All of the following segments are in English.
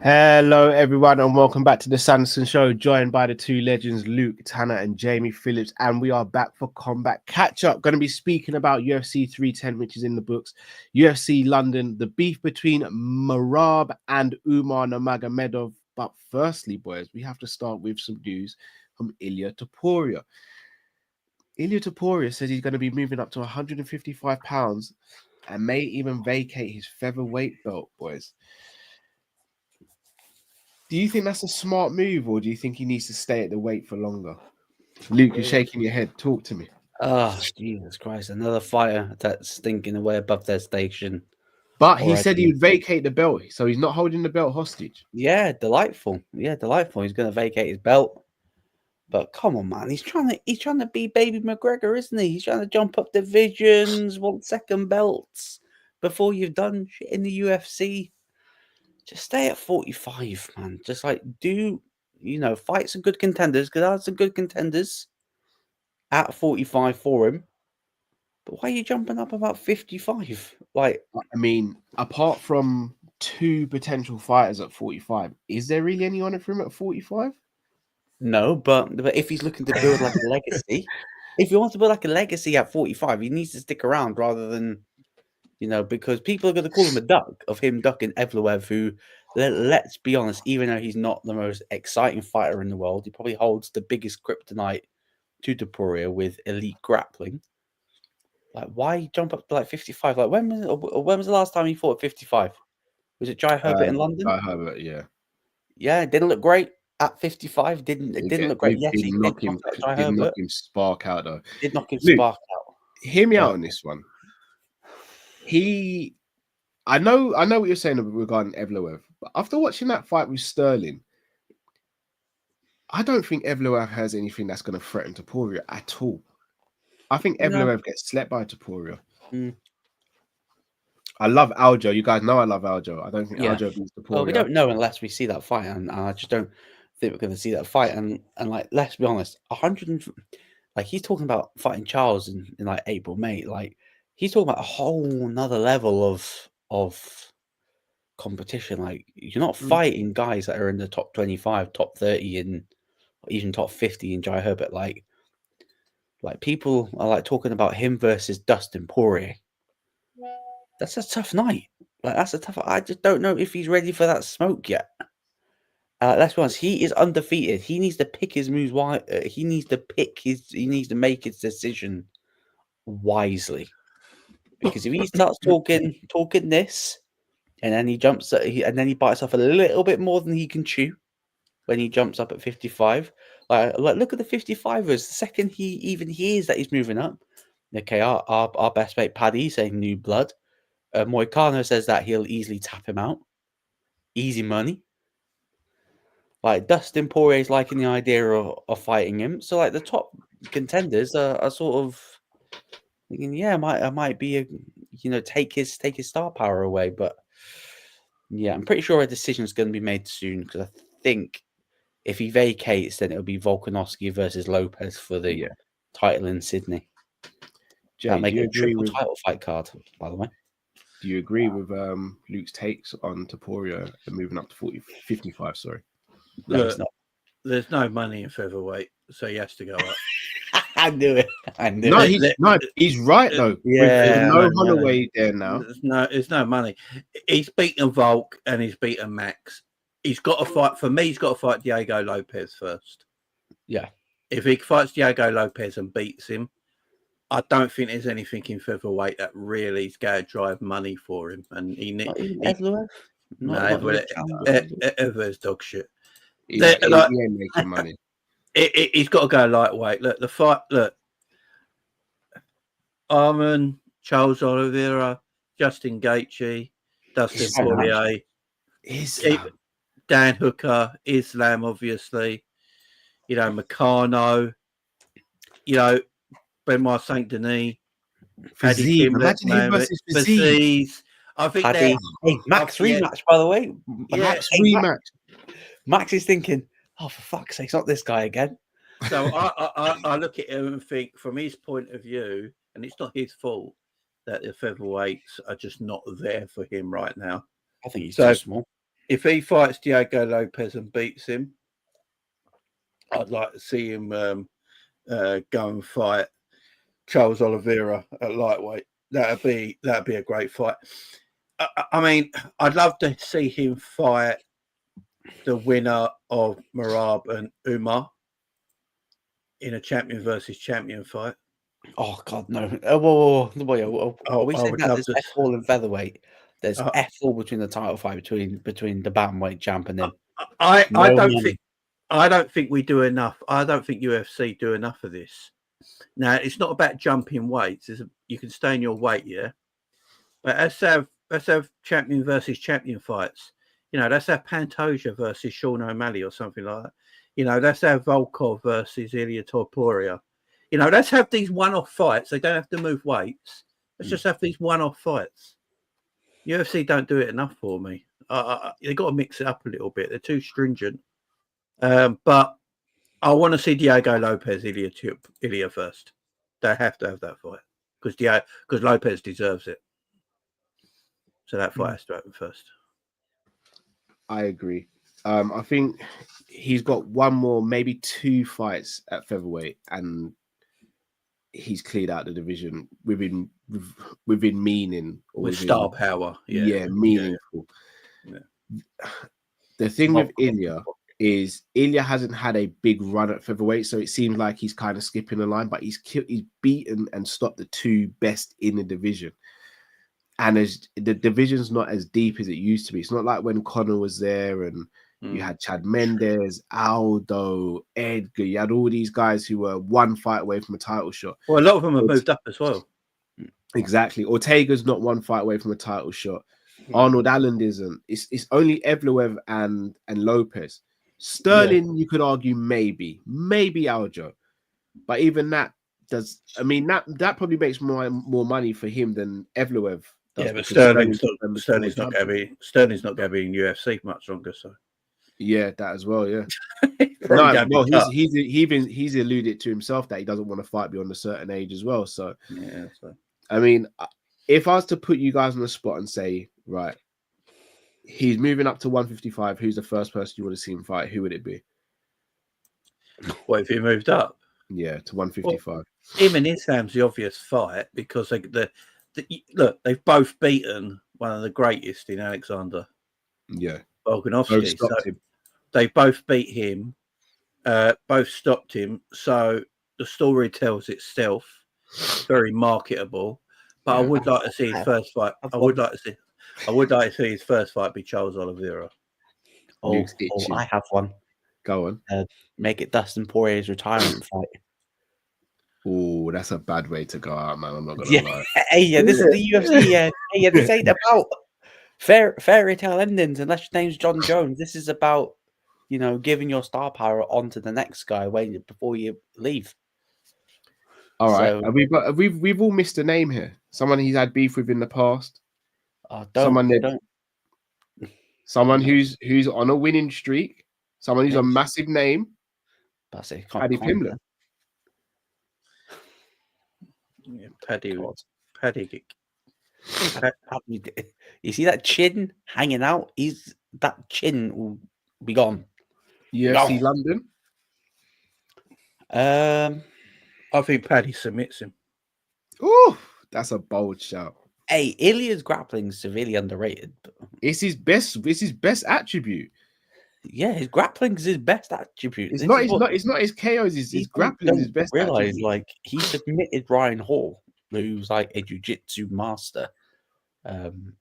Hello, everyone, and welcome back to the Sanderson Show, joined by the two legends, Luke, Tanner, and Jamie Phillips. And we are back for Combat Catch Up. Going to be speaking about UFC 310, which is in the books, UFC London, the beef between Merab and Umar Nurmagomedov. But firstly, boys, we have to start with some news from Ilia Topuria. Ilia Topuria says he's going to be moving up to 155 pounds and may even vacate his featherweight belt, boys. Do you think that's a smart move, or do you think he needs to stay at the weight for longer? Luke, you're shaking your head. Talk to me. Oh, Jesus Christ. Another fighter that's thinking away above their station. But he said he would vacate the belt, so he's not holding the belt hostage. Yeah, delightful. Yeah, delightful. He's going to vacate his belt. But come on, man. He's trying to be baby McGregor, isn't he? He's trying to jump up divisions, want second belts before you've done shit in the UFC. Just stay at 45, man. Just like fight some good contenders, because there are some good contenders at 45 for him. But why are you jumping up about 55? Like, I mean, apart from two potential fighters at 45, is there really anyone for him at 45? No, but if he's looking to build like a legacy, if he wants to build like a legacy at 45, he needs to stick around rather than, because people are going to call him a duck of him ducking Evloev, who, let's be honest, even though he's not the most exciting fighter in the world, he probably holds the biggest kryptonite to Topuria with elite grappling. Like, why jump up to like 55? Like, when was the last time he fought at 55? Was it Jai Herbert in London? Jai Herbert, yeah. Yeah, it didn't look great at 55. It didn't look great. Yes, he did knock him spark out, though. Did knock him spark out. Hear me out on this one. I know what you're saying regarding Evloev, but after watching that fight with Sterling, I don't think Evloev has anything that's going to threaten Topuria at all. I think Evloev gets slept by Topuria. I love Aljo. You guys know I love Aljo. I don't think Aljo beats Topuria. Well, we don't know unless we see that fight, and I just don't think we're going to see that fight. And like, let's be honest, he's talking about fighting Charles in like April, May. Like, he's talking about a whole nother level of competition. Like, you're not fighting guys that are in the top 25, top 30, and even top 50 in Jai Herbert. Like people are like talking about him versus Dustin Poirier. That's a tough night. Like, that's a tough. I just don't know if he's ready for that smoke yet. Let's be honest. He is undefeated. He needs to pick his moves. He needs to make his decision wisely. Because if he starts talking this, and then he jumps, and then he bites off a little bit more than he can chew when he jumps up at 55. Like look at the 55ers. The second he even hears that he's moving up, okay, our best mate Paddy saying new blood. Moicano says that he'll easily tap him out. Easy money. Like, Dustin Poirier's liking the idea of fighting him. So, like, the top contenders are sort of thinking, yeah, I might be take his star power away. But yeah, I'm pretty sure a decision is going to be made soon, because I think if he vacates, then it'll be Volkanovski versus Lopez for the title in Sydney. That'll make it a triple title fight card, by the way. Do you agree with Luke's takes on Topuria and moving up to 55? Sorry. Look, there's no money in featherweight, so he has to go up. I knew it. He's right though. Yeah, no Holloway there now. There's no money. He's beaten Volk and he's beaten Max. He's got to fight. For me, he's got to fight Diego Lopez first. Yeah. If he fights Diego Lopez and beats him, I don't think there's anything in featherweight that really is going to drive money for him. And Evloev's dog shit. He ain't making money. He's got to go lightweight. Look, the fight. Look, Arman, Charles Oliveira, Justin Gaethje, Dustin Poirier, Dan Hooker, Islam, obviously. Meccano. Benoit Saint Denis, Fiziev. Imagine him versus Fiziev. I think Max rematch, by the way. Max rematch. Max is thinking, oh, for fuck's sake, it's not this guy again. So I look at him and think, from his point of view, and it's not his fault that the featherweights are just not there for him right now. I think he's too small. if he fights Diego Lopez and beats him, I'd like to see him go and fight Charles Oliveira at lightweight. That'd be a great fight. I mean, I'd love to see him fight the winner of Merab and Umar in a champion versus champion fight. Oh God, no! Whoa. Are we I saying would that love there's to. F all in featherweight? There's Uh, F all between the title fight between the bantamweight champ and him. I No don't money. think we do enough. I don't think UFC do enough of this. Now, it's not about jumping weights. You can stay in your weight, yeah. But let's have champion versus champion fights. You know, let's have Pantoja versus Sean O'Malley or something like that. You know, let's have Volkov versus Ilya Topuria. You know, let's have these one-off fights. They don't have to move weights. Let's just have these one-off fights. UFC don't do it enough for me. They got to mix it up a little bit. They're too stringent. But I want to see Diego Lopez, Ilya first. They have to have that fight because Lopez deserves it. So that fight has to happen first. I agree. I think he's got one more, maybe two fights at featherweight, and he's cleared out the division within meaning or With within, star power. Yeah, meaningful. Yeah. The thing with Ilya is Ilya hasn't had a big run at featherweight, so it seems like he's kind of skipping the line, but he's beaten and stopped the two best in the division. And as the division's not as deep as it used to be. It's not like when Conor was there and you had Chad Mendes, Aldo, Edgar. You had all these guys who were one fight away from a title shot. Well, a lot of them have moved up as well. Exactly. Ortega's not one fight away from a title shot. Arnold Allen isn't. It's only Evloev and Lopez. Sterling, you could argue maybe Aljo. But even that that probably makes more money for him than Evloev. Yeah, but Sterling's not going to be in UFC much longer. So yeah, that as well. Yeah, he's alluded to himself that he doesn't want to fight beyond a certain age as well. So yeah, I mean, if I was to put you guys on the spot and say, right, he's moving up to 155, who's the first person you want to see him fight? Who would it be? What if he moved up? Yeah, to 155. Well, him and Islam's the obvious fight because look, they've both beaten one of the greatest in Alexander. Yeah. Volkanovski. So they both beat him, both stopped him. So the story tells itself. Very marketable. But I would like to see his first fight. I would like to see his first fight be Charles Oliveira. I have one. Go on. Make it Dustin Poirier's retirement fight. Oh, that's a bad way to go out, man. I'm not gonna lie. This is the UFC. This ain't about fairy tale endings unless your name's John Jones. This is about giving your star power on to the next guy before you leave. All right, we've all missed a name here. Someone he's had beef with in the past. Someone who's on a winning streak. Someone who's a massive name. Paddy Pimblett. Yeah, Paddy. You see that chin hanging out? That chin will be gone. UFC London. I think Paddy submits him. Oh, that's a bold shout. Hey, Ilya's grappling is severely underrated. It's his best attribute. Yeah, his grappling is his best attribute. It's not his KOs. His grappling is his best attribute. Like he submitted Ryan Hall, who's like a jiu-jitsu master,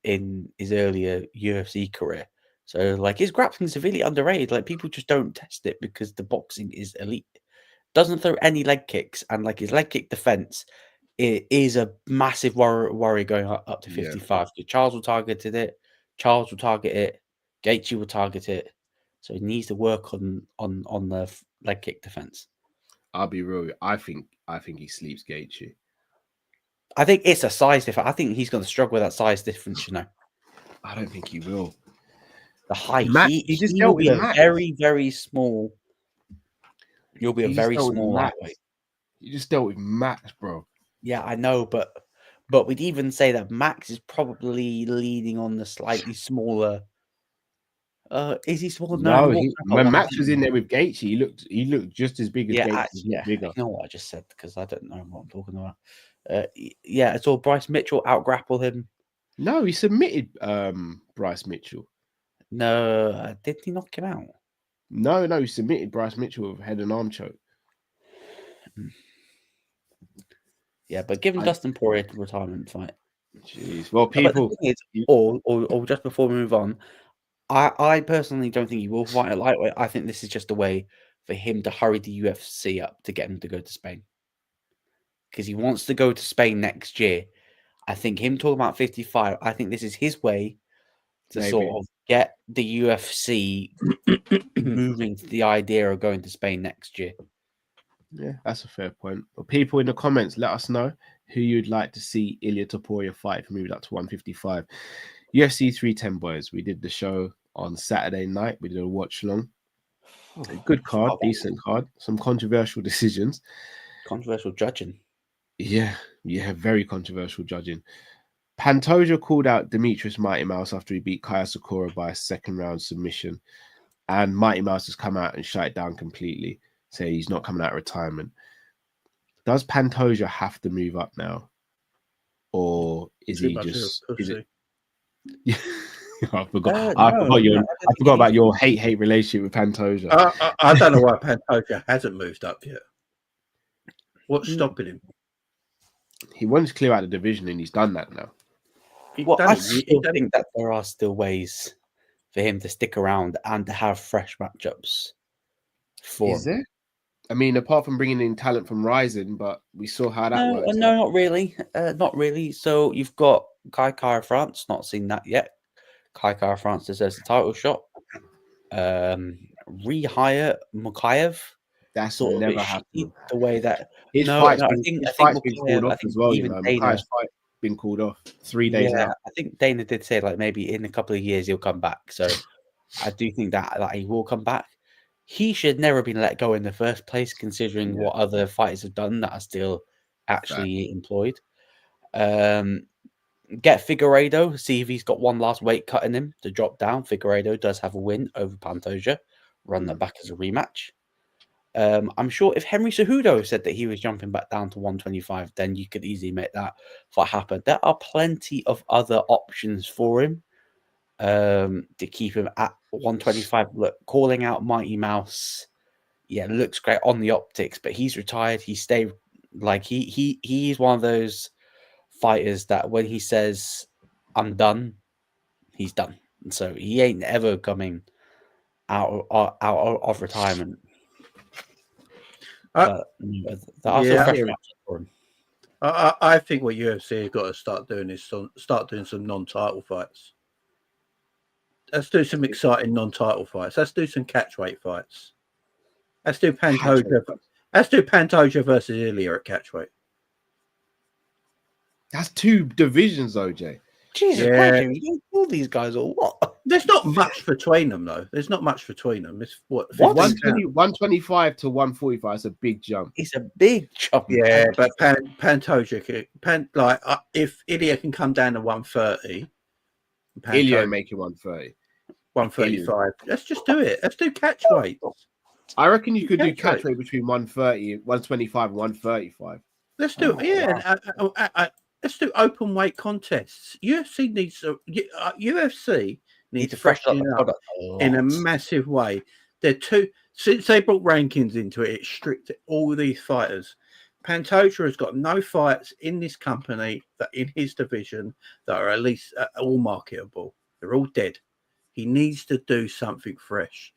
in his earlier UFC career. So like his grappling is severely underrated. Like people just don't test it because the boxing is elite. Doesn't throw any leg kicks, and like his leg kick defense, it is a massive worry going up to 55. So Charles will target it. Gaethje will target it. So he needs to work on the leg kick defense. I'll be real. I think he sleeps Gaethje. I think it's a size difference. I think he's going to struggle with that size difference. I don't think he will. The height. He just will be very, very small. You'll be a very small lightweight. You just dealt with Max, bro. Yeah, I know, but we'd even say that Max is probably leading on the slightly smaller Is he smaller? No, he walks like a when Max was in 110. there with Gaethje, he looked just as big as Yeah, Gaethje, actually, yeah. bigger. You know what I just said because I don't know what I'm talking about. Yeah, I saw Bryce Mitchell out-grapple him. No, he submitted Bryce Mitchell. No, did he knock him out? No, he submitted Bryce Mitchell with head and arm choke. Yeah, but given Dustin Poirier to retirement fight. Jeez. Well, But people. the thing is, or just before we move on, I personally don't think he will fight at lightweight. I think this is just a way for him to hurry the UFC up to get him to go to Spain. Because he wants to go to Spain next year. I think him talking about 55, I think this is his way to sort of get the UFC moving to the idea of going to Spain next year. Yeah, that's a fair point. But people in the comments, let us know who you'd like to see Ilia Topuria fight if he moved up to 155. UFC 310 boys. We did the show on Saturday night. We did a watch along. A good card, decent card. Some controversial decisions. Controversial judging. Yeah, very controversial judging. Pantoja called out Demetrius Mighty Mouse after he beat Kaya Sakura by a second round submission. And Mighty Mouse has come out and shut it down completely, say he's not coming out of retirement. Does Pantoja have to move up now? Or is he just... I forgot about your hate relationship with Pantoja. I don't know why Pantoja hasn't moved up yet. What's stopping him? He wanted to clear out the division, and he's done that now. I still think that there are still ways for him to stick around and to have fresh matchups. Is there? I mean, apart from bringing in talent from Rising, but we saw how that works. No, not really. Not really. So you've got Kai Kara France. Not seen that yet. Kai Kara France deserves a title shot. Rehire Mukayev. That's sort never of happened. The way that his fight's been called off as well. Mukaev's fight been called off 3 days out. I think Dana did say like maybe in a couple of years he'll come back. So I do think that he will come back. He should never have been let go in the first place, considering what other fighters have done that are still actually employed. Get Figueiredo, see if he's got one last weight cut in him to drop down. Figueiredo does have a win over Pantoja. Run that back as a rematch. I'm sure if Henry Cejudo said that he was jumping back down to 125, then you could easily make that fight happen. There are plenty of other options for him to keep him at 125. Look, calling out Mighty Mouse, looks great on the optics, but he's retired. He stayed like he's one of those fighters that when he says I'm done, he's done. And so he ain't ever coming out of retirement. I think what UFC have got to start doing is start doing some non-title fights. Let's do some exciting non-title fights. Let's do some catchweight fights. Let's do Pantoja. Let's do Pantoja versus Ilia at catchweight. That's 2 divisions, OJ. Jesus Christ, you all these guys or what? There's not much between them, though. There's not much between them. It's what 125 to 145 is a big jump. It's a big jump. Yeah, but Pantoja, if Ilia can come down to 130, Ilia making 130, 135. Let's just do it. Let's do catchweight. I reckon you could do catchweight between 130, 125, and 135. Let's do it. Yeah. Let's do open weight contests. UFC needs to freshen up in a massive way. Since they brought rankings into it, it restricted all these fighters. Pantoja has got no fights in this company that in his division that are at least all marketable. They're all dead. He needs to do something fresh.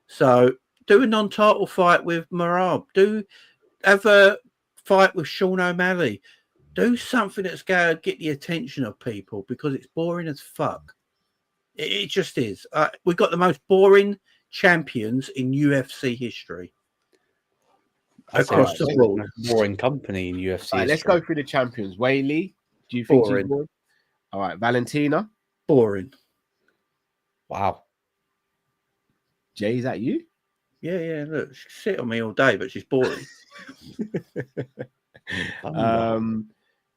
So do a non-title fight with Merab. Have a fight with Sean O'Malley. Do something that's going to get the attention of people because it's boring as fuck. It just is. We've got the most boring champions in UFC history. Across the board. Boring company in UFC history. Let's go through the champions. Weili, do you think she's boring? All right. Valentina? Boring. Wow. Jay, is that you? Yeah. Look, she sit on me all day, but she's boring.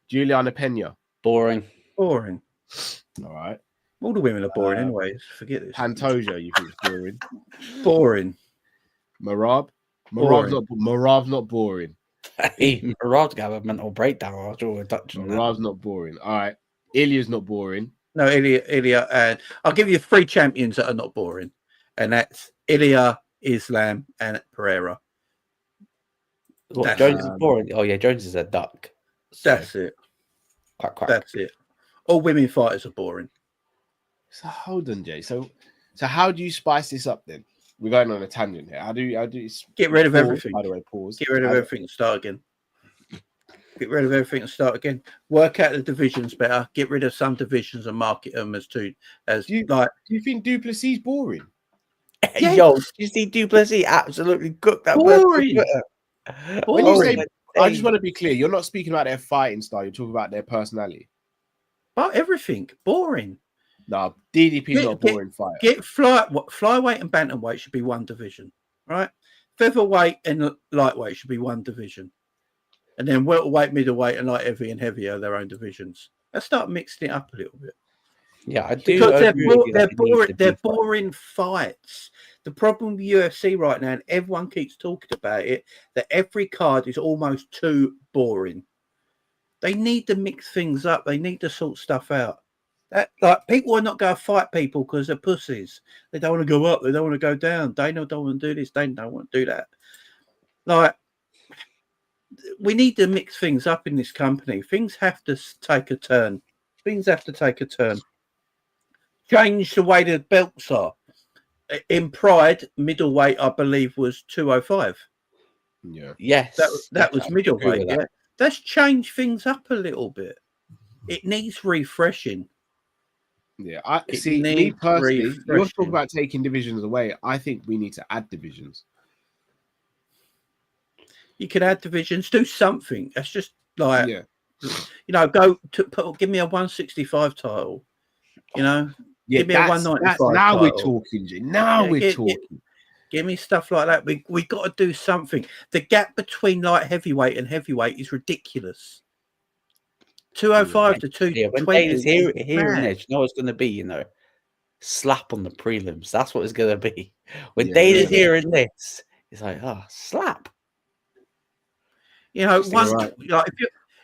Juliana Pena. Boring. All right. All the women are boring anyways. Forget this. Pantoja, you think it's boring? Boring. Merab? Boring. Merab's not boring. Hey, Merab's gonna have a mental breakdown after all we're touching that. Merab's not boring. All right. Ilya's not boring. No, Ilya, and I'll give you 3 champions that are not boring, and that's Ilya, Islam, and Pereira. What, Jones is boring? Oh yeah, Jones is a duck. So, That's it. quack, quack. That's it. All women fighters are boring. So hold on, Jay. So how do you spice this up then? We're going on a tangent here. How do you Get rid of everything? By the way, pause. Get rid of everything and start again. Get rid of everything and start again. Work out the divisions better. Get rid of some divisions and market them as Do you think Duplessis boring? Yes. Yo, did you see Duplessis absolutely cooked that Boring. When you say, Boring. I just want to be clear. You're not speaking about their fighting style. You're talking about their personality. But everything boring. No, DDP's not a boring fighter. Get flyweight and bantamweight should be one division, right? Featherweight and lightweight should be one division, and then welterweight, middleweight, and light heavy and heavy are their own divisions. Let's start mixing it up a little bit. Yeah, I do. Because agree with you they're that boring fights. The problem with UFC right now, and everyone keeps talking about it, that every card is almost too boring. They need to mix things up. They need to sort stuff out. Like people are not going to fight people because they're pussies. They don't want to go up. They don't want to go down. They don't want to do this. They don't want to do that. Like, we need to mix things up in this company. Things have to take a turn. Things have to take a turn. Change the way the belts are. In Pride, middleweight, I believe, was 205. Yeah. yes, That was middleweight. that. Yeah. Let's change things up a little bit. It needs refreshing. Yeah, I It see. Me needs personally, you're refreshing. talking about taking divisions away. I think we need to add divisions. You can add divisions, do something. That's just like, Yeah, give me a 165 title. yeah. Give me a 195 now title. we're talking, Jay. Now Yeah, we're talking. Give me stuff like that. We got to do something. The gap between light heavyweight and heavyweight is ridiculous. 205 to 220. Yeah, when Dana's here and mad. there, you know what's going to be, slap on the prelims. That's what it's going to be. When Yeah, Dana's yeah. hearing this, it's like, slap. Like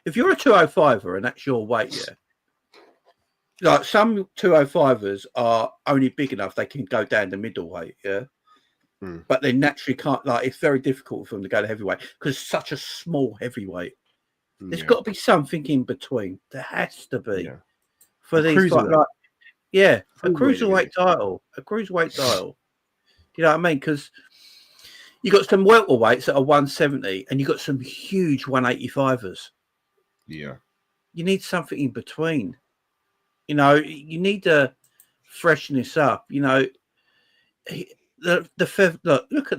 if you're a 205er and that's your weight, yeah. Like some 205ers are only big enough they can go down to middleweight, yeah. But they naturally can't. Like, it's very difficult for them to go to heavyweight because it's such a small heavyweight. There's got to be something in between. There has to be for these a cruiserweight title, a cruiserweight title. You know what I mean? Because you got some welterweights that are 170, and you got some huge 185ers. Yeah, you need something in between. You need to freshen this up. Look at the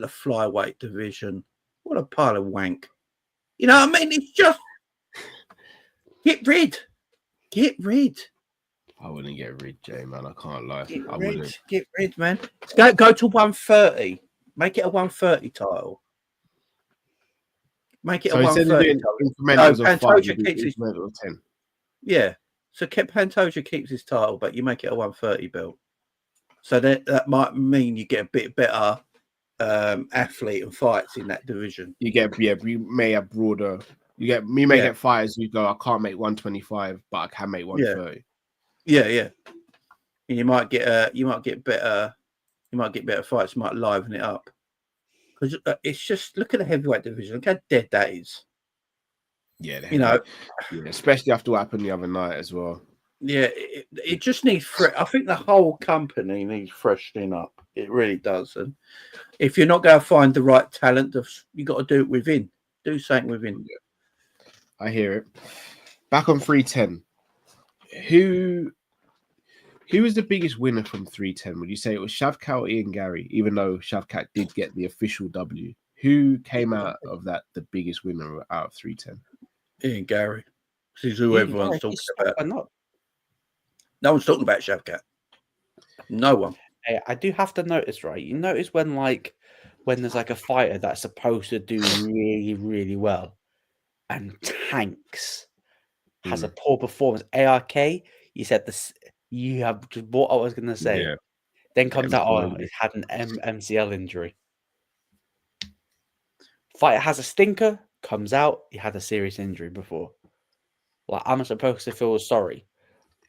flyweight division. What a pile of wank. You know what I mean? It's just get rid. I wouldn't get rid, Jay, man. I can't lie. I Get wouldn't. rid, man. Go to 130. Make it a 130 title. Make it a 130 title. Incrementals of 5, Pantoja keeps his incremental of 10. Yeah. So Pantoja keeps his title, but you make it a 130 belt. So that might mean you get a bit better athlete and fights in that division. You may have broader. You may get fighters who go, I can't make 125, but I can make 130. Yeah. And you might get better fights. Might liven it up because it's just look at the heavyweight division. Look how dead that is. Yeah, especially after what happened the other night as well. Yeah, it just needs I think the whole company needs freshening up. It really does. And if you're not going to find the right talent, you got to do it within. Do something within. Yeah. I hear it. Back on 310. Who was the biggest winner from 310? Would you say it was Shavkat or Ian Gary? Even though Shavkat did get the official W, who came out of that the biggest winner out of 310? Ian Gary. This is who everyone's talking about. No one's talking about Shavkat. No one. Hey, I do have to notice, right? You notice when there's like a fighter that's supposed to do really, really well and tanks, has a poor performance. ARK, you You have just what I was going to say. Yeah. Then comes out, MCL oh, injury. it had an MCL injury. Fighter has a stinker, comes out, he had a serious injury before. Like, I'm supposed to feel sorry.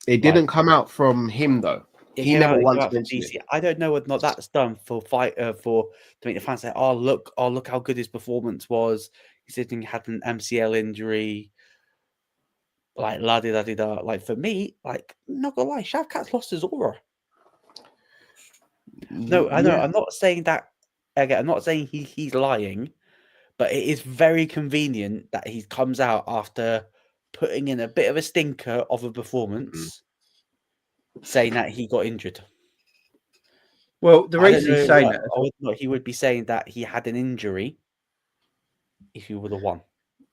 It didn't come out from him though. He never once From mentioned DC. it. I don't know whether or not that's done for to make the fans say, oh look how good his performance was. He said he had an MCL injury. Like la di da di da. Like for me, like not gonna lie, Shavkat's lost his aura. No, I know. Yeah. I'm not saying that again. I'm not saying he's lying, but it is very convenient that he comes out after putting in a bit of a stinker of a performance, saying that he got injured. Well, the I don't reason he's know saying what- that, I would not he would be saying that he had an injury if he would have won.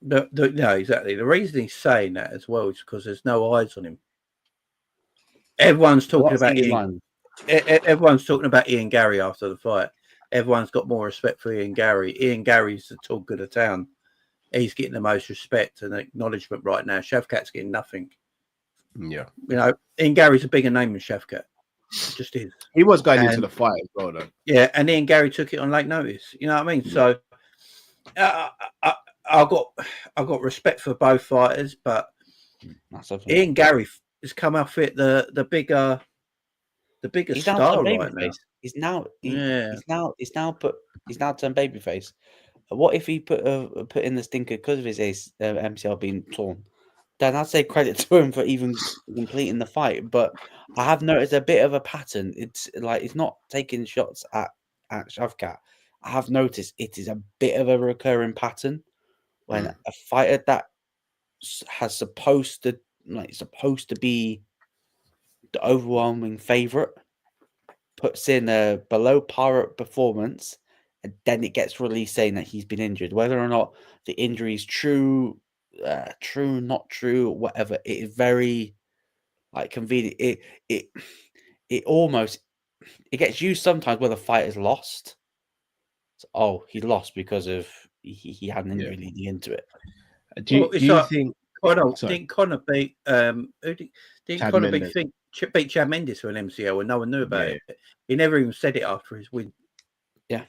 no, exactly. The reason he's saying that as well is because there's no eyes on him. Everyone's talking about Ian. Everyone's talking about Ian Gary after the fight. Everyone's got more respect for Ian Gary. Ian Gary's the tall good of town. He's getting the most respect and acknowledgement right now. Shavkat's getting nothing. Yeah. You know, Ian Gary's a bigger name than Shavkat. Just is. He was going into the fight as well, though. Yeah, and Ian Gary took it on late notice. You know what I mean? Yeah. So I've got respect for both fighters, but Ian Gary has come out fit the bigger star right now. He's now turned babyface. What if he put in the stinker because of his MCL being torn? Then I'd say credit to him for even completing the fight. But I have noticed a bit of a pattern. It's like he's not taking shots at Shavkat. I have noticed it is a bit of a recurring pattern when a fighter that has supposed to be the overwhelming favorite puts in a below par performance, and then it gets released saying that he's been injured. Whether or not the injury is true, not true, whatever, it is very like convenient. It almost gets used sometimes where the fight is lost. So, oh, he lost because of he had an injury leading into it. Do you think? Didn't Conor beat Conor beat Chad Mendes for an MCL and no one knew about it? He never even said it after his win. Yeah.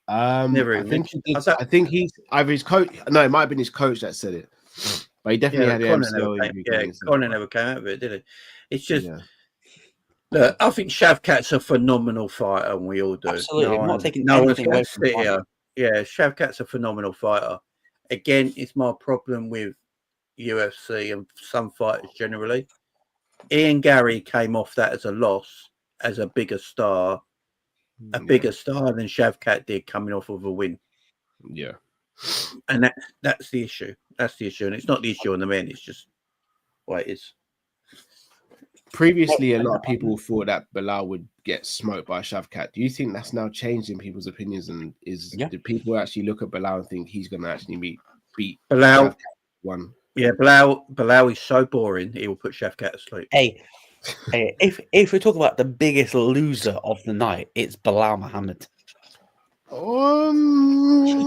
Never I think he did. I think he's either his coach. No, it might have been his coach that said it. But he definitely had the MCL injury. Conor never came out of it, did he? It's just look, I think Shavkat's a phenomenal fighter, and we all do. Absolutely, I'm not taking anything away from him. Yeah, Shavkat's a phenomenal fighter. Again, it's my problem with UFC and some fighters generally. Ian Gary came off that as a loss, as a bigger star than Shavkat did coming off of a win. Yeah. And that's the issue. That's the issue. And it's not the issue on the men, it's just what it is. Previously, a lot of people thought that Bilal would get smoked by Shavkat. Do you think that's now changed in people's opinions? And do people actually look at Bilal and think he's going to actually beat Bilal? One. Yeah, Bilal is so boring. He will put Shavkat to sleep. Hey, if we talk about the biggest loser of the night, it's Bilal Muhammad. He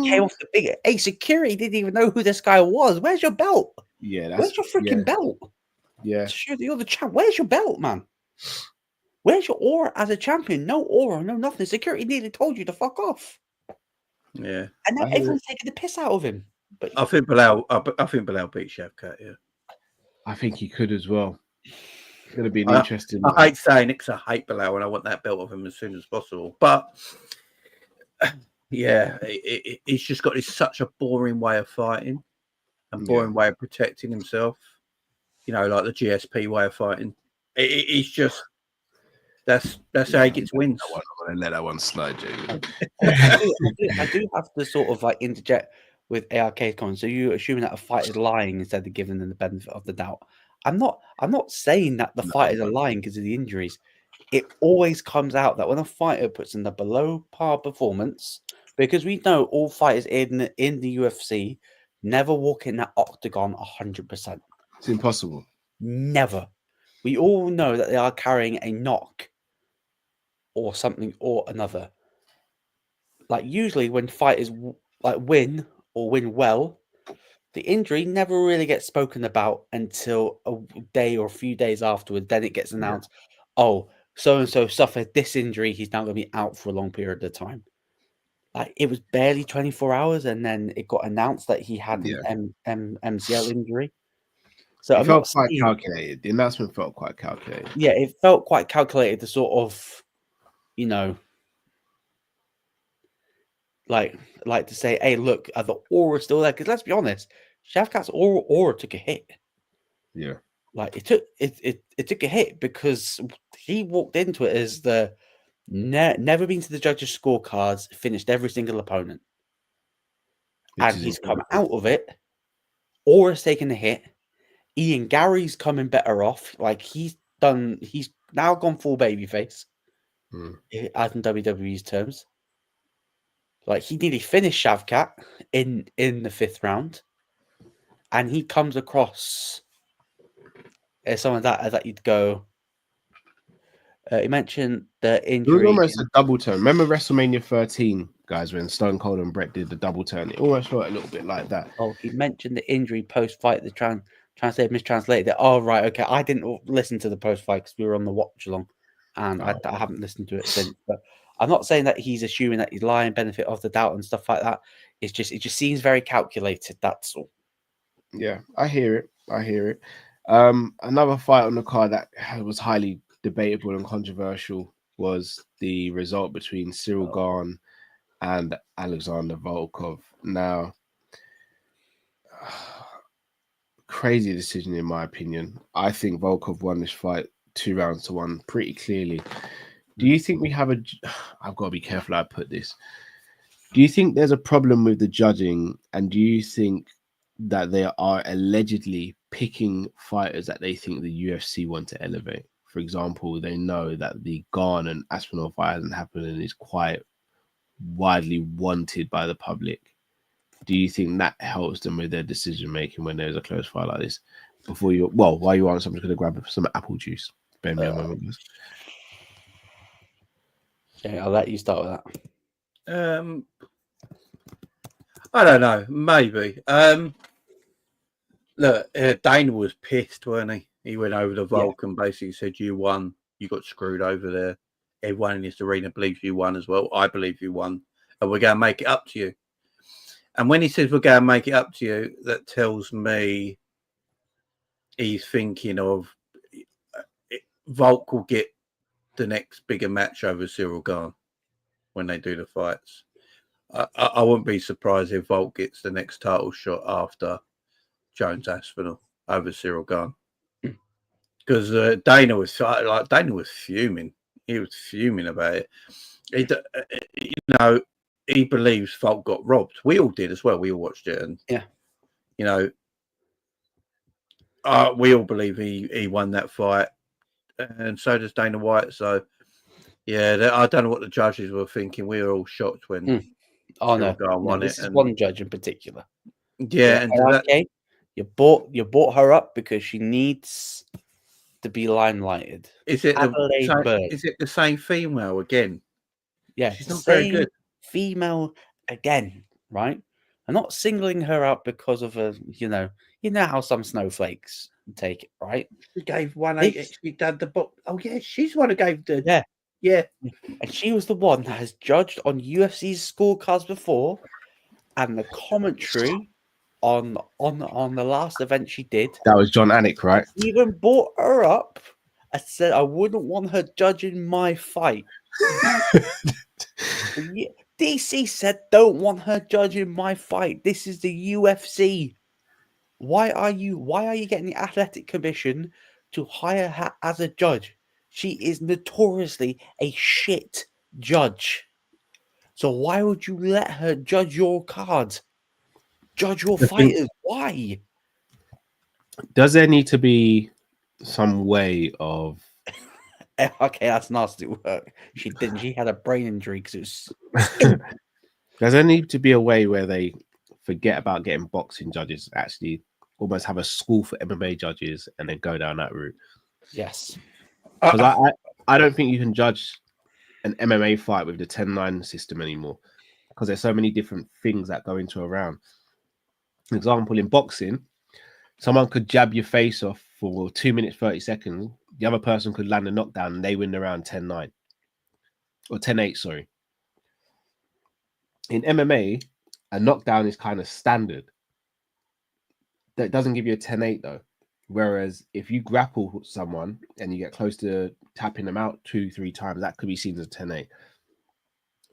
came off the big. Hey, security didn't even know who this guy was. Where's your belt? Yeah, where's your freaking belt? Yeah, you're the champ. Where's your belt, man? Where's your aura as a champion? No aura, no nothing. Security nearly told you to fuck off. Yeah, and now everyone's taking the piss out of him. But I think Bilal beat Shavkat. Yeah, I think he could as well. It's going to be an interesting. I hate saying it because I hate Bilal and I want that belt of him as soon as possible. But yeah, he's just got such a boring way of fighting and boring way of protecting himself. You know, like the GSP way of fighting. It's just that's how he gets wins. I'm going to let that one slide, Jamie. I do have to sort of like interject with ARK's comments. So you assuming that a fight is lying instead of giving them the benefit of the doubt. I'm not saying that the fighters are lying because of the injuries. It always comes out that when a fighter puts in the below par performance, because we know all fighters in the UFC never walk in that octagon 100%. It's impossible. Never. We all know that they are carrying a knock or something or another. Like usually when fighters like win or win well, the injury never really gets spoken about until a day or a few days afterwards. Then it gets announced, oh, so and so suffered this injury, he's now going to be out for a long period of time. Like, it was barely 24 hours, and then it got announced that he had an MCL injury. So It I'm felt not quite saying, calculated. The announcement felt quite calculated. yeah, it felt quite calculated to sort of, you know, like to say, hey, look, are the aura still there? Because let's be honest, Shavkat's aura took a hit. Yeah. Like, it took a hit because he walked into it as the never been to the judges' scorecards, finished every single opponent. And he's come out of it. Aura's taken a hit. Ian Gary's coming better off. Like, he's now gone full babyface, as in WWE's terms. Like, he nearly finished Shavkat in the 5th round, and he comes across as someone that you'd go. He mentioned the injury. It was almost a double turn. Remember WrestleMania 13, guys, when Stone Cold and Brett did the double turn? It almost felt a little bit like that. Oh, he mentioned the injury post-fight. The translator mistranslated it. Oh, right, okay. I didn't listen to the post-fight because we were on the watch along, and I haven't listened to it since. But I'm not saying that he's assuming that he's lying, benefit of the doubt, and stuff like that. It just seems very calculated. That's all. Yeah, I hear it. Another fight on the card that was highly debatable and controversial was the result between Cyril Gane and Alexander Volkov. Now, crazy decision in my opinion. I think Volkov won this fight 2 rounds to 1 pretty clearly. Do you think we have I've got to be careful how I put this. Do you think there's a problem with the judging, and do you think that they are allegedly picking fighters that they think the UFC want to elevate? For example, they know that the Gane and Aspinall fight hasn't happened and is quite widely wanted by the public. Do you think that helps them with their decision making when there's a close fight like this? While you answer, I'm just going to grab some apple juice. Bear me a moment. Okay, I'll let you start with that. I don't know. Maybe. Look, Dana was pissed, weren't he? He went over to Volk and basically said, "You won. You got screwed over there. Everyone in this arena believes you won as well. I believe you won, and we're going to make it up to you." And when he says we're going to make it up to you, that tells me he's thinking of Volk will get the next bigger match over Cyril Gane when they do the fights. I wouldn't be surprised if Volk gets the next title shot after Jones Aspinall over Cyril Gane, because Dana was fuming. He was fuming about it. He believes Volk got robbed. We all did as well. We all watched it, and we all believe he won that fight, and so does Dana White. So I don't know what the judges were thinking. We were all shocked when. Oh no, this is one judge in particular. Yeah, and you bought her up because she needs to be limelighted. Is it the same female again? Yeah, she's not very good. Female again, right? I'm not singling her out because of you know how some snowflakes take it, right? She gave 180. She did the book. Oh yeah, she's the one who gave the Yeah. And she was the one that has judged on UFC's scorecards before, and the commentary on the last event she did. That was John Anik, right? Even brought her up. I said I wouldn't want her judging my fight. DC said don't want her judging my fight. This is the UFC. Why are you getting the Athletic Commission to hire her as a judge? She is notoriously a shit judge. So why would you let her judge your cards? Judge your fighters? Why? Does there need to be some way of... Okay, that's nasty work. She didn't. She had a brain injury because it was... Does there need to be a way where they forget about getting boxing judges, actually almost have a school for MMA judges and then go down that route? Yes. Because I don't think you can judge an MMA fight with the 10-9 system anymore, because there's so many different things that go into a round. For example, in boxing, someone could jab your face off for 2 minutes 30 seconds, the other person could land a knockdown and they win the round 10-9 or 10-8. Sorry. In MMA, a knockdown is kind of standard. That doesn't give you a 10-8 though. Whereas if you grapple someone and you get close to tapping them out 2-3 times, that could be seen as a 10-8.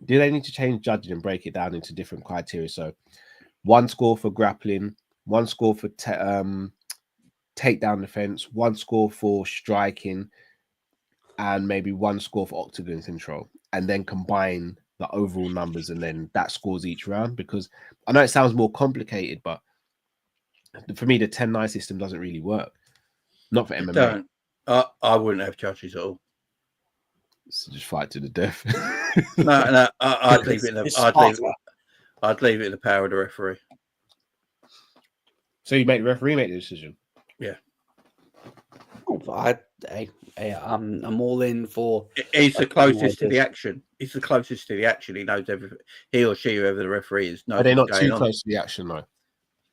Do they need to change judging and break it down into different criteria? So 1 score for grappling, 1 score for takedown defense, 1 score for striking, and maybe 1 score for octagon control, and then combine the overall numbers and then that scores each round. Because I know it sounds more complicated, but for me, the 10-9 system doesn't really work. Not for MMA. Don't. I wouldn't have judges at all. So just fight to the death. No, I'd leave it. I'd leave it in the power of the referee. So you make the referee make the decision. Yeah. I'm all in for. He's the closest to the action. He's the closest to the action. He knows everything. He or she, whoever the referee is, knows. Are they not what's too going on. close to the action though?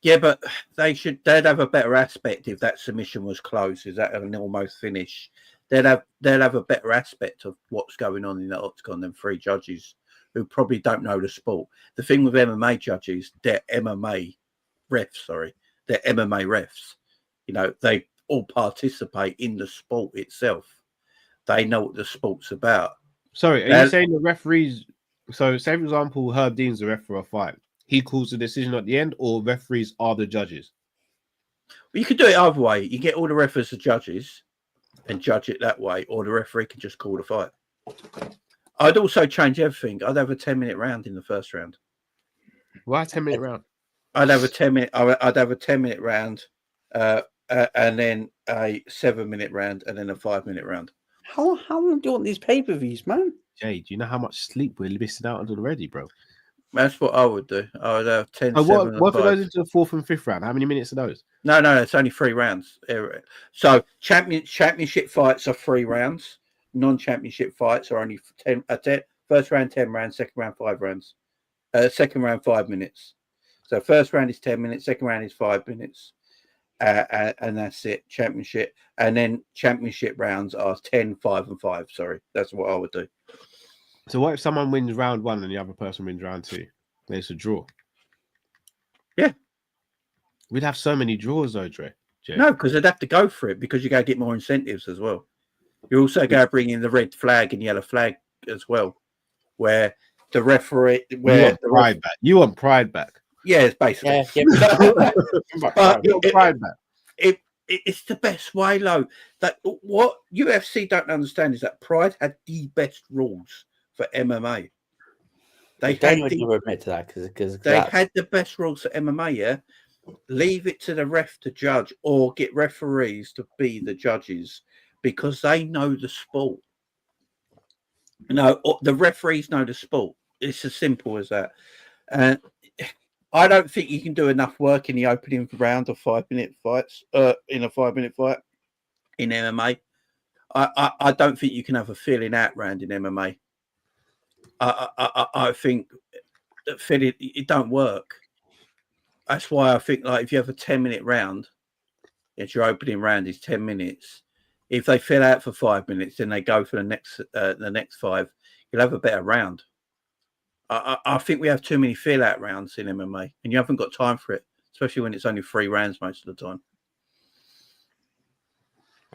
Yeah, but they'd have a better aspect if that submission was close. Is that an almost finish? They'll have a better aspect of what's going on in the octagon than 3 judges who probably don't know the sport. The thing with MMA judges, they're MMA refs. They're MMA refs. You know, they all participate in the sport itself. They know what the sport's about. Sorry, are you saying the referees? So, say for example, Herb Dean's the ref for a fight. He calls the decision at the end, or referees are the judges? Well, you can do it either way. You get all the refs as judges and judge it that way, or the referee can just call the fight. I'd also change everything. I'd have a 10-minute round in the first round. Why a 10-minute round? I'd have a 10-minute round, and then a 7-minute round, and then a 5-minute round. How long do you want these pay-per-views, man? Jay, do you know how much sleep we're missing out on already, bro? That's what I would do. I would have 10, Oh, 7, what if it 5. goes into the 4th and 5th round? How many minutes are those? No, it's only 3 rounds. So championship fights are 3 rounds. Non-championship fights are only 10. First round 10 rounds, second round 5 rounds. Second round 5 minutes. So first round is 10 minutes, second round is 5 minutes, and that's it. Championship, and then championship rounds are 10, 5, and 5. Sorry, that's what I would do. So what if someone wins round 1 and the other person wins round 2? Then it's a draw. Yeah. We'd have so many draws though, Dre. Jay. No, because they'd have to go for it because you got to get more incentives as well. You also got to bring in the red flag and yellow flag as well, where the referee, You want pride back. Yeah, it's basically. But pride back. It's the best way, though. That what UFC don't understand is that Pride had the best rules for MMA. They never admit to that because they had the best rules for MMA. Yeah, leave it to the ref to judge, or get referees to be the judges because they know the sport. No, the referees know the sport. It's as simple as that. And I don't think you can do enough work in the opening round of 5-minute fights. In a 5-minute fight in MMA, I don't think you can have a feeling out round in MMA. I think that it don't work. That's why I think like if you have a 10-minute round, it's your opening round is 10 minutes. If they fill out for 5 minutes, then they go for the next 5. You'll have a better round. I think we have too many fill-out rounds in MMA, and you haven't got time for it, especially when it's only 3 rounds most of the time.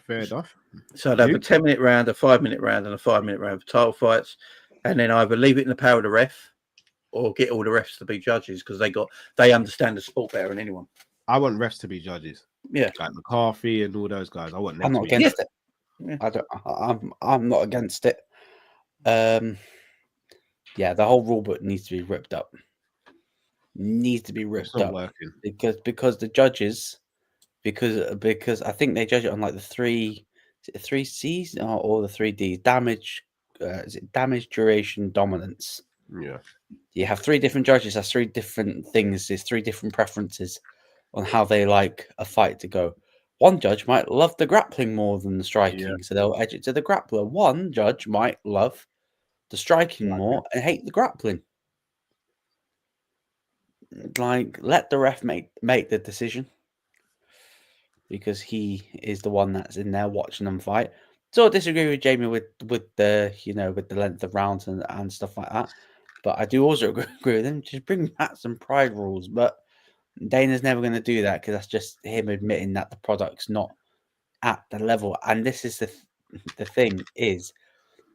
Fair enough. So I'd have a 10-minute round, a 5-minute round, and a 5-minute round for title fights, and then either leave it in the power of the ref or get all the refs to be judges because they understand the sport better than anyone. I want refs to be judges. Yeah, like McCarthy and all those guys. I want them. I'm not against it. Yeah. I'm not against it. Yeah, the whole rule book needs to be ripped up. Needs to be ripped up working. because the judges, because I think they judge it on like the 3 C's or the 3 D's. Damage, is it damage, duration, dominance? Yeah. You have 3 different judges. That's 3 different things. There's 3 different preferences on how they like a fight to go. One judge might love the grappling more than the striking, so they'll edge it to the grappler. One judge might love the striking more and hate the grappling. Like, let the ref make the decision. because he is the one that's in there watching them fight. So I disagree with Jamie with the with the length of rounds and stuff like that. But I do also agree with him. Just bring back some pride rules. But Dana's never going to do that because that's just him admitting that the product's not at the level. And this is the thing is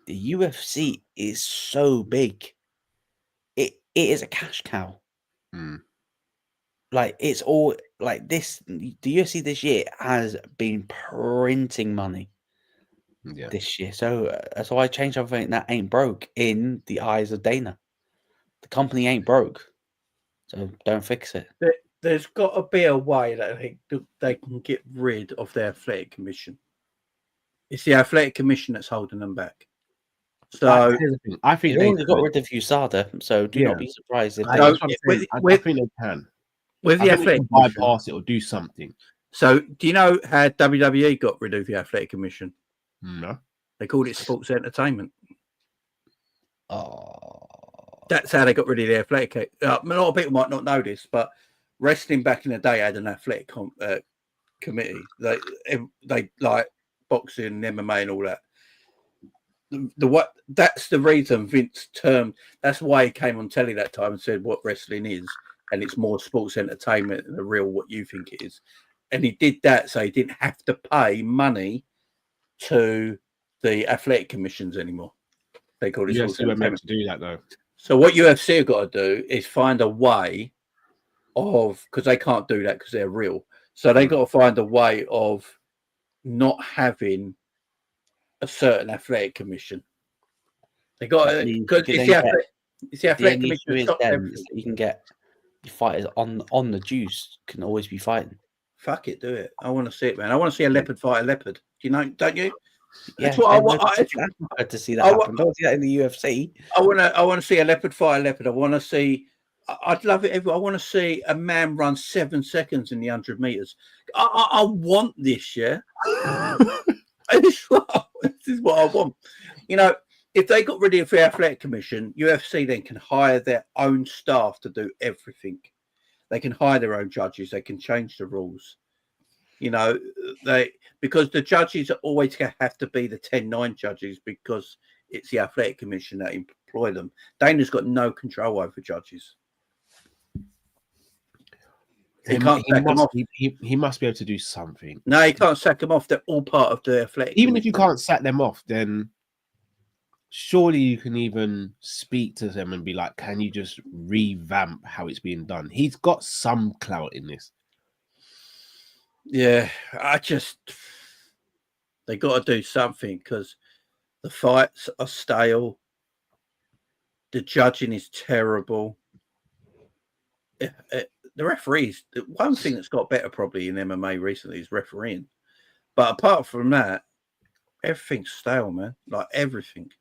the UFC is so big. It is a cash cow. Like it's all like this. The UFC this year has been printing money. This year, so I changed something that ain't broke in the eyes of Dana. The company ain't broke, so don't fix it. There's got to be a way that they can get rid of their athletic commission. It's the athletic commission that's holding them back. So I think they already got rid of USADA, so do not be surprised if they. I think they can. With the athletic commission, bypass it or do something. So, do you know how WWE got rid of the athletic commission? No. They called it sports entertainment. Oh. That's how they got rid of the athletic. A lot of people might not know this, but wrestling back in the day had an athletic committee. They like boxing, MMA, and all that. That's the reason Vince termed. That's why he came on telly that time and said what wrestling is, and it's more sports entertainment than the real what you think it is. And he did that so he didn't have to pay money to the athletic commissions anymore. They call it UFC were meant to do that though. So what UFC have got to do is find a way of, because they can't do that because they're real. So they got to find a way of not having a certain athletic commission. They got to, because it's the athletic commission. You can get your fighters on the juice can always be fighting. Fuck it, do it. I want to see it, man. I want to see a leopard fight a leopard. Do you know? Don't you? Yeah, that's what I want. To see that happen. Don't see that in the UFC. I want to see a leopard fight a leopard. I want to see. I'd love it. I want to see a man run 7 seconds in the 100 meters. I want this. Yeah. This is what I want. You know, if they got rid of the athletic commission, UFC then can hire their own staff to do everything. They can hire their own judges. They can change the rules. You know, because the judges are always going to have to be the 10-9 judges because it's the athletic commission that employ them. Dana's got no control over judges. He must be able to do something. No, he can't sack them off. They're all part of the athletic. Even if you can't sack them off, then surely you can even speak to them and be like, can you just revamp how it's being done? He's got some clout in this. Yeah, they got to do something because the fights are stale. The judging is terrible. The referees, the one thing that's got better probably in MMA recently is refereeing. But apart from that, everything's stale, man. Like everything.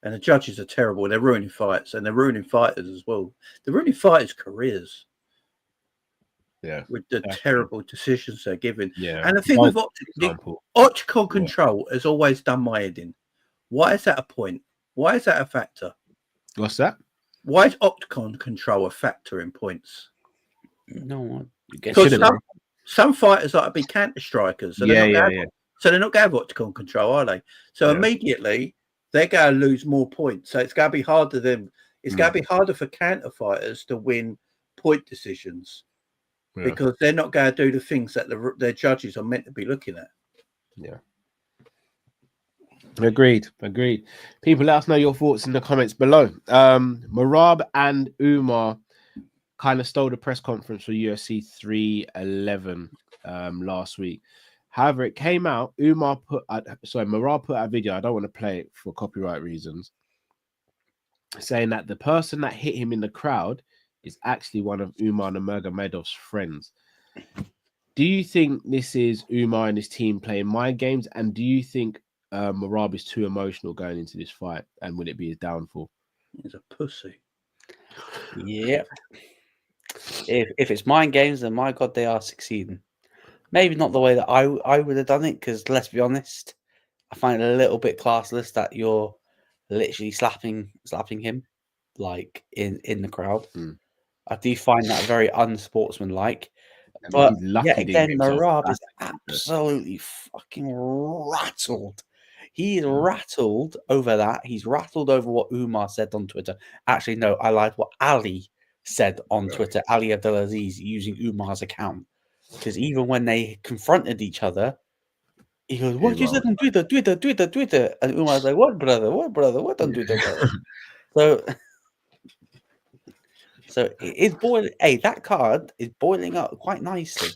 And the judges are terrible. They're ruining fights and they're ruining fighters as well. They're ruining fighters' careers. Yeah. With the terrible decisions they're giving. Yeah. And the thing with Octagon control has always done my head in. Why is that a point? Why is that a factor? What's that? Why is Octagon control a factor in points? No, because some fighters like to be counter strikers. So So they're not going to have Octagon control, are they? So immediately they're going to lose more points. So it's going to be harder than it's going to be harder for counter fighters to win point decisions because they're not going to do the things that their judges are meant to be looking at. Yeah. Agreed. People, let us know your thoughts in the comments below. Merab and Umar kind of stole the press conference for UFC 311 last week. However, it came out. Merab put out a video. I don't want to play it for copyright reasons, saying that the person that hit him in the crowd is actually one of Umar Nurmagomedov's friends. Do you think this is Umar and his team playing mind games? And do you think Merab is too emotional going into this fight? And would it be his downfall? He's a pussy. Yeah. If it's mind games, then my God, they are succeeding. Maybe not the way that I would have done it, because let's be honest, I find it a little bit classless that you're literally slapping him like in the crowd. I do find that very unsportsmanlike. But he's lucky yet he didn't again, get himself Merab is battered. absolutely fucking rattled. He is rattled over that. He's rattled over what Umar said on Twitter. Actually, no, I lied. What Ali said on Twitter, Ali Abdelaziz, using Umar's account. Because even when they confronted each other, he goes, "What you said on Twitter, Twitter?" And Umar's like, "What, brother? What on Twitter, brother?" So it's boiling. Hey, that card is boiling up quite nicely.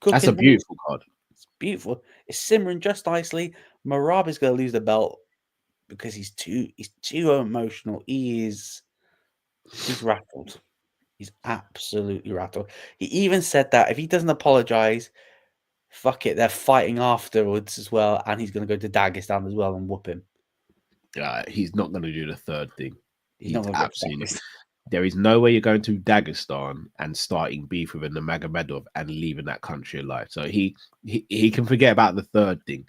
That's a beautiful card. It's beautiful. It's simmering just nicely. Merab is going to lose the belt because he's too emotional. He's rattled. He's absolutely rattled. He even said that if he doesn't apologize, fuck it, they're fighting afterwards as well, and he's going to go to Dagestan as well and whoop him. He's not going to do the third thing. He's not going to absolutely. There is no way you're going to Dagestan and starting beef with a Nurmagomedov and leaving that country alive. So he can forget about the third thing.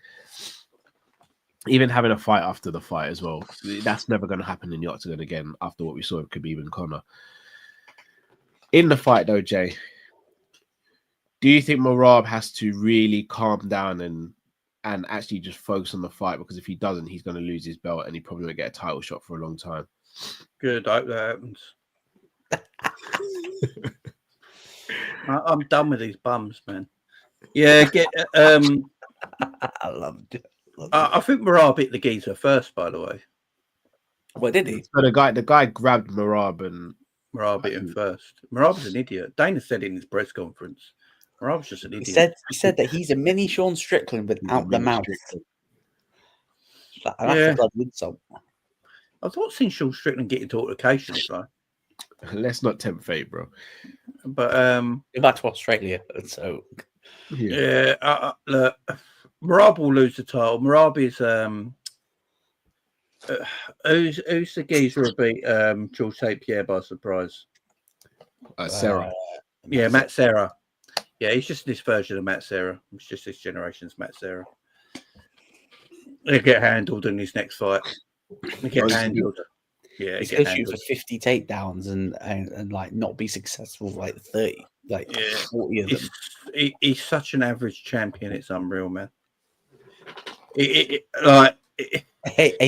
Even having a fight after the fight as well. That's never going to happen in the octagon again after what we saw with Khabib and Conor. In the fight though, Jay, do you think Merab has to really calm down and actually just focus on the fight? Because if he doesn't, he's going to lose his belt and he probably won't get a title shot for a long time. Good, I hope that happens. I'm done with these bums, man. Yeah, get. I love it. I think Merab hit the geezer first, by the way. What did he? So the guy grabbed Merab and Merab hit him first. Merab's an idiot. Dana said in his press conference, Merab's just an idiot. He said that he's a mini Sean Strickland without the mouth. That's Yeah. a bloody insult. I've not seen Sean Strickland get into altercations, though. Let's not tempt fate, bro. But Go back to Australia. So look, Merab will lose the title. Merab is who's the geezer who beat George St. Pierre by surprise? Sarah. Yeah, Matt Serra. Yeah, he's just this version of Matt Serra. It's just this generation's Matt Serra. He'll get handled in his next fight. He'll get handled. Yeah, he's going to shoot for 50 takedowns and like not be successful like 30, like 40 of them. He's such an average champion. It's unreal, man. Hey,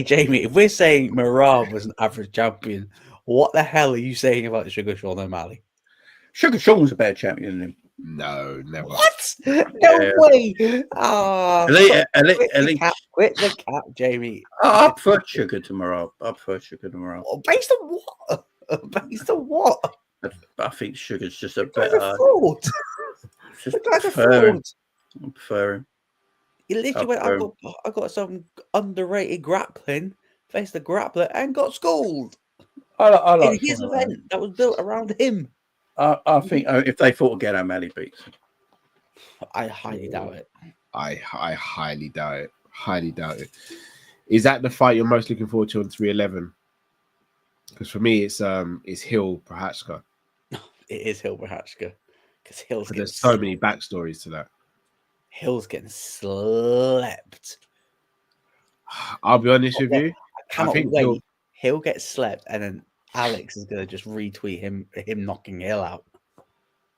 Jamie, if we're saying Merab was an average champion, what the hell are you saying about Sugar Sean O'Malley? Sugar Sean was a better champion than him. No, never. What? No way. Quit the cap, Jamie. I prefer Sugar to Merab. Based on what? Based on what? I think Sugar's just a The guy's better. a fraud. The guy's a fraud. I prefer him. He literally went, I got some underrated grappling, faced the grappler, and got schooled. I like in his event that was built around him. I think if they fought again, O'Malley beats. I highly doubt it. I highly doubt it. Highly doubt it. Is that the fight you're most looking forward to on 311? Because for me, it's Hill Prochazka. It is Hill Prochazka because There's so many backstories to that. Hill's getting slept. I'll be honest with you. I think Hill gets slept, and then Alex is gonna just retweet him knocking Hill out.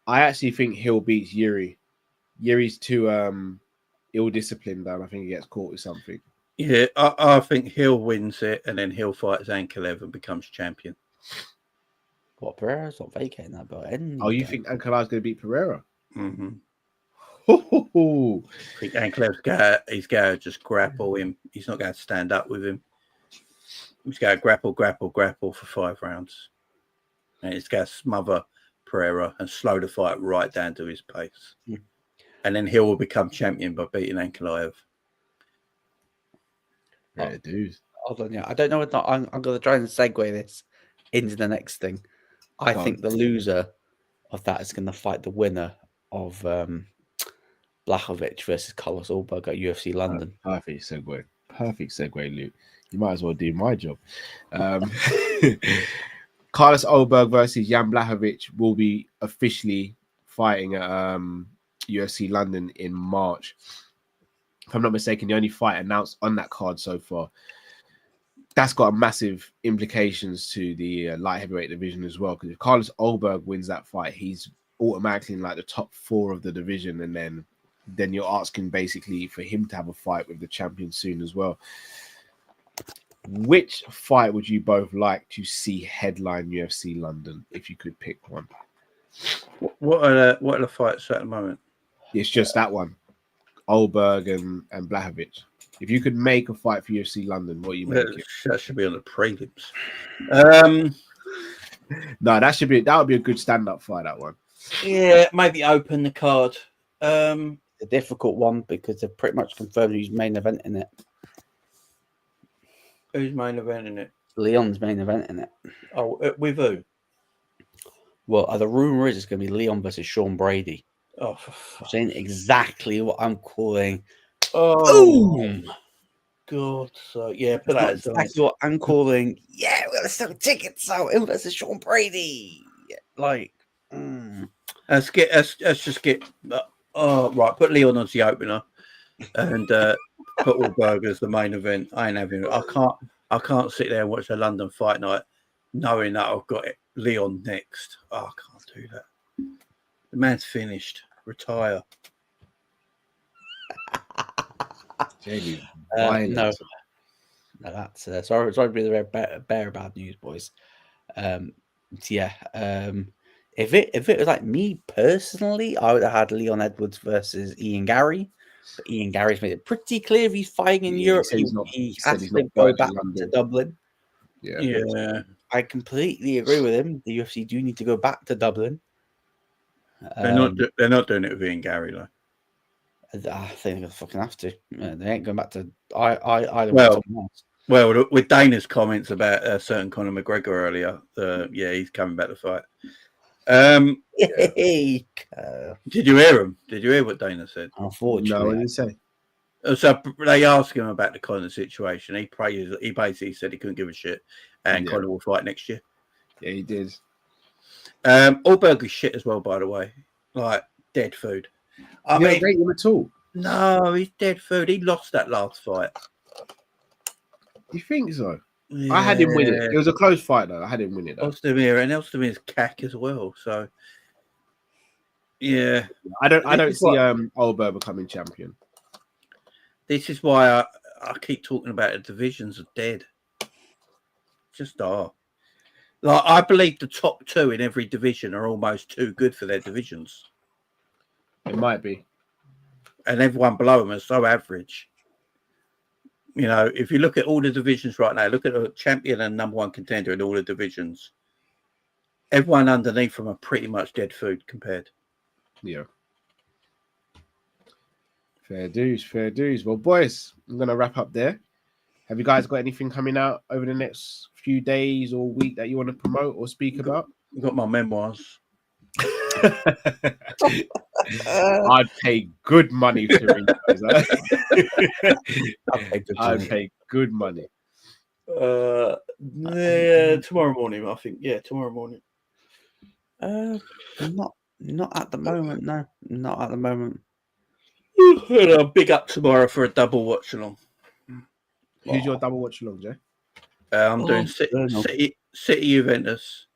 I actually think Hill beats Yuri. Yuri's too ill-disciplined, and I think he gets caught with something. Yeah, I think Hill wins it, and then Hill fights Ankalaev and becomes champion. What, Pereira's not vacating that belt? You think Ankalaev's going to beat Pereira? Mm-hmm. I think Ankalaev's he's going to just grapple him. He's not going to stand up with him. He's going to grapple for 5 rounds. And he's going to smother Pereira and slow the fight right down to his pace. Mm. And then Hill will become champion by beating Ankalaev. Yeah, dude. Hold on, yeah. I don't know if I'm going to try and segue this into the next thing. I think the loser of that is going to fight the winner of Blachowicz versus Carlos Ulberg at UFC London. Perfect segue, Luke. You might as well do my job. Carlos Ulberg versus Jan Blachowicz will be officially fighting at UFC London in March. If I'm not mistaken, the only fight announced on that card so far. That's got massive implications to the light heavyweight division as well. Because if Carlos Ulberg wins that fight, he's automatically in like the top 4 of the division, and then you're asking basically for him to have a fight with the champion soon as well. Which fight would you both like to see headline UFC London if you could pick one? What are the fights at the moment? It's just that one, Olberg and Blachowicz. If you could make a fight for UFC London, what are you making? That should be on the prelims. No, that would be a good stand-up fight. That one. Yeah, maybe open the card. A difficult one because they've pretty much confirmed who's main event in it. Who's main event in it? Leon's main event in it. Oh, with who? Well, the rumor is it's going to be Leon versus Sean Brady. Oh, I'm saying exactly what I'm calling. Boom! God, so yeah, but that's exactly what I'm calling. Yeah, we're gonna sell tickets out. Him versus Sean Brady. Like, let's just get. Right, put Leon as the opener, and put Allberg as the main event. I ain't having it. I can't sit there and watch a London fight night knowing that I've got Leon next. Oh, I can't do that. The man's finished. Retire. No, that's sorry to be the bear bad news, boys. If it was like me personally, I would have had Leon Edwards versus Ian Gary. But Ian Gary's made it pretty clear if he's fighting in Europe, he has to go back to Dublin. Yeah, I completely agree with him. The UFC do need to go back to Dublin. They're not doing it with Ian Gary though. I think they fucking have to. They ain't going back to. Well, with Dana's comments about a certain Conor McGregor earlier, he's coming back to fight. Did you hear him? Did you hear what Dana said? Unfortunately, no, what did he say? So they asked him about the Conor situation. He basically said he couldn't give a shit, and Conor will fight next year. Yeah, he did. Allberg is shit as well, by the way. Like dead food. I mean, don't rate him at all. No, he's dead food. He lost that last fight. You think so? Yeah. I had him win it. It was a close fight, though. I had him win it. Elstemir's cack as well. So, yeah, I don't see Allberg becoming champion. This is why I keep talking about the divisions are dead. Just are. Like I believe the top 2 in every division are almost too good for their divisions. It might be. And everyone below them is so average. You know, if you look at all the divisions right now, look at the champion and number 1 contender in all the divisions. Everyone underneath them are pretty much dead food compared. Yeah. Fair dues. Well, boys, I'm going to wrap up there. Have you guys got anything coming out over the next few days or week that you want to promote or speak about? I've got my memoirs. I'd pay good money to read those. I'd pay good money. Tomorrow morning, I think. Yeah, tomorrow morning. Not at the moment. No, not at the moment. Big up tomorrow for a double watch along. Who's your double watch along, Jay? I'm doing City Juventus.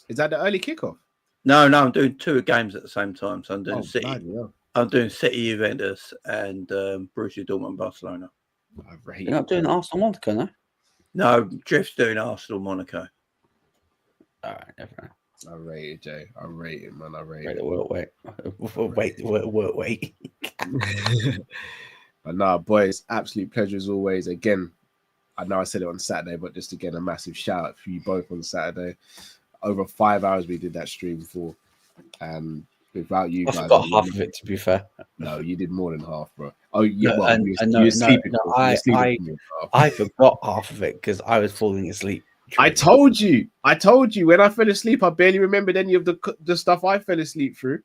Is that the early kickoff? No, I'm doing 2 games at the same time. So I'm doing City. Yeah. I'm doing City Juventus and Borussia Dortmund Barcelona. You're not doing Arsenal Monaco, no? No, Drift's doing Arsenal Monaco. All right, never mind. I rate it, Jay. I rate it, man. I rate it. Wait. But nah, boys, absolute pleasure as always. Again, I know I said it on Saturday, but just again, a massive shout out for you both on Saturday. Over 5 hours we did that stream for, and without you guys, I got half of it. To be fair, no, you did more than half, bro. Oh, yeah, I forgot half of it because I was falling asleep. I told you when I fell asleep, I barely remembered any of the stuff I fell asleep through.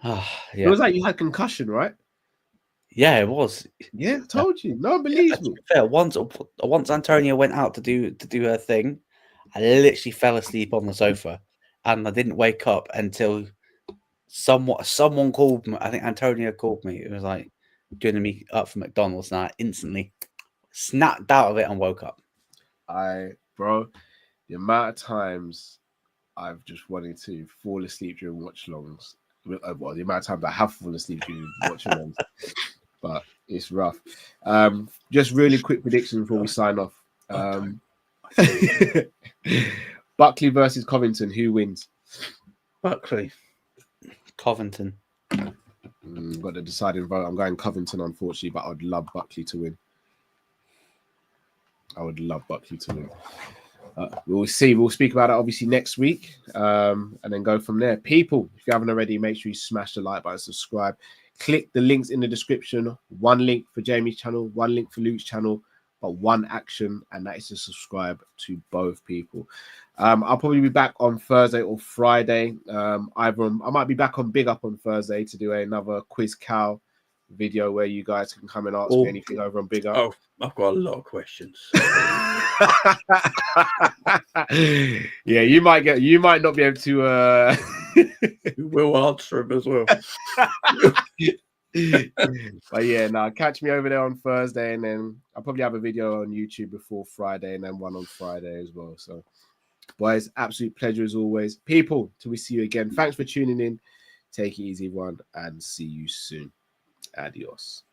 It was like you had concussion, right? Yeah, it was. Yeah, I told you. No one believes me. Fair. Once Antonia went out to do her thing, I literally fell asleep on the sofa, and I didn't wake up until someone called me. I think Antonia called me. It was like joining me up for McDonald's, and I instantly snapped out of it and woke up. Bro, the amount of times I've just wanted to fall asleep during watch-alongs. Well, the amount of times I have fallen asleep during watch-alongs, but it's rough. Just really quick predictions before we sign off. Buckley versus Covington, who wins? Buckley. Covington. Got the deciding vote. I'm going Covington, unfortunately, but I'd love Buckley to win. I would love Buckley to win. We'll see. We'll speak about it obviously next week, and then go from there. People, if you haven't already, make sure you smash the like button, subscribe, click the links in the description. One link for Jamie's channel, one link for Luke's channel, but one action, and that is to subscribe to both people. I'll probably be back on Thursday or Friday. I might be back on Big Up on Thursday to do another Quiz Cow video where you guys can come and ask me anything over on Big Up. Oh, I've got a lot of questions. Yeah, you might not be able to We'll answer them as well. But yeah, catch me over there on Thursday, and then I'll probably have a video on YouTube before Friday, and then one on Friday as well. So boys, absolute pleasure as always. People, till we see you again, thanks for tuning in. Take it easy, everyone, and see you soon. Adios.